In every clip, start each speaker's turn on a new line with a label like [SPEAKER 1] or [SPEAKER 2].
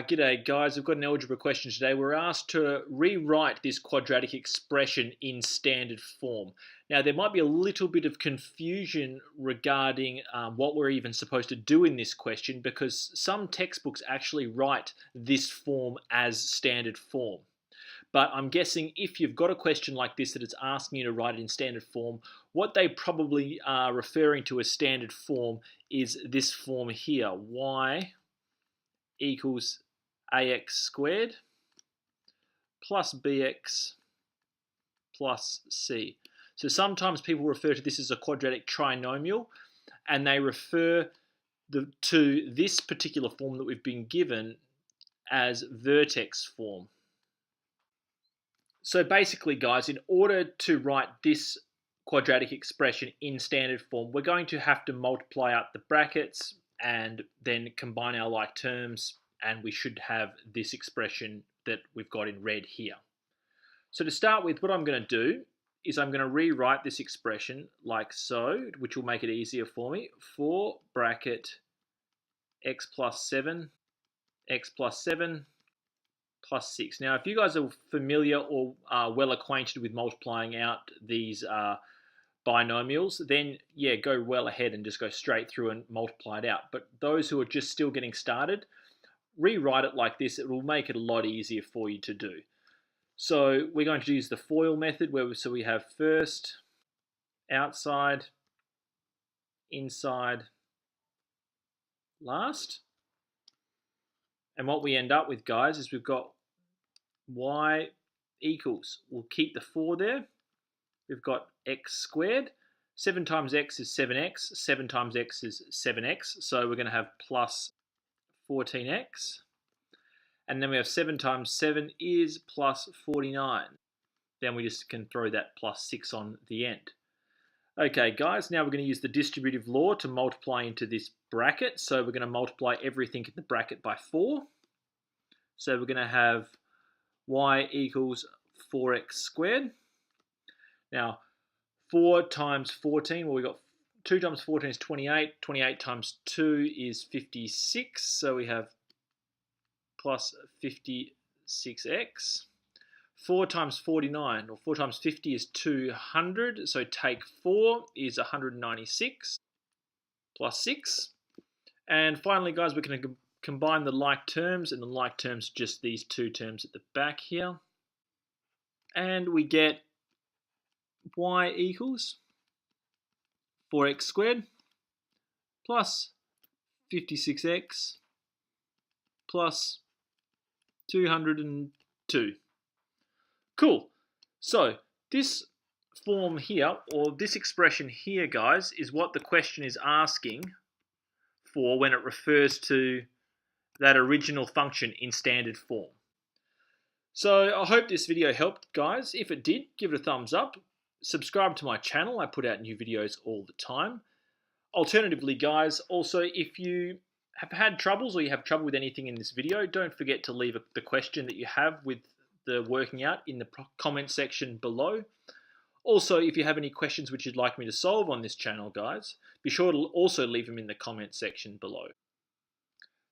[SPEAKER 1] G'day guys, we've got an algebra question today. We're asked to rewrite this quadratic expression in standard form. Now there might be a little bit of confusion regarding what we're even supposed to do in this question, because some textbooks actually write this form as standard form. But I'm guessing if you've got a question like this that it's asking you to write it in standard form, what they probably are referring to as standard form is this form here, y equals ax squared plus bx plus c. So sometimes people refer to this as a quadratic trinomial, and they refer to this particular form that we've been given as vertex form. So basically, guys, in order to write this quadratic expression in standard form, we're going to have to multiply out the brackets and then combine our like terms, and we should have this expression that we've got in red here. So to start with, what I'm going to do is I'm going to rewrite this expression like so, which will make it easier for me. 4 bracket x plus 7 plus 6. Now, if you guys are familiar or are well acquainted with multiplying out these binomials, then yeah, go well ahead and just go straight through and multiply it out. But those who are just still getting started, rewrite it like this. It will make it a lot easier for you to do. So we're going to use the FOIL method, where we have first, outside, inside, last. And what we end up with, guys, is we've got y equals, we'll keep the 4 there. We've got x squared. 7 times x is 7x. 7 times x is 7x. So we're going to have plus 14x. And then we have 7 times 7 is plus 49. Then we just can throw that plus 6 on the end. Okay, guys, now we're going to use the distributive law to multiply into this bracket. So we're going to multiply everything in the bracket by 4. So we're going to have y equals 4x squared. Now, 4 times 14, well, we got 2 times 14 is 28. 28 times 2 is 56. So we have plus 56x. 4 times 49, or 4 times 50 is 200. So take 4 is 196 plus 6. And finally, guys, we're going to combine the like terms, and the like terms just these two terms at the back here. And we get y equals 4x squared plus 56x plus 202. Cool. So this form here, or this expression here, guys, is what the question is asking for when it refers to that original function in standard form. So I hope this video helped, guys. If it did, give it a thumbs up. Subscribe to my channel. I put out new videos all the time. Alternatively, guys, also if you have had troubles or you have trouble with anything in this video, don't forget to leave the question that you have with the working out in the comment section below. Also, if you have any questions which you'd like me to solve on this channel, guys, be sure to also leave them in the comment section below.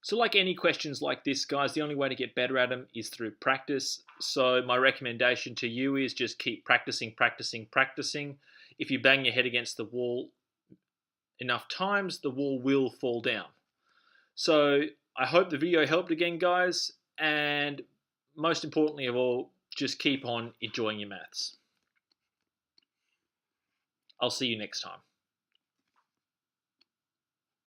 [SPEAKER 1] So like any questions like this, guys, the only way to get better at them is through practice. So my recommendation to you is just keep practicing, practicing, practicing. If you bang your head against the wall enough times, the wall will fall down. So I hope the video helped again, guys, and most importantly of all, just keep on enjoying your maths. I'll see you next time.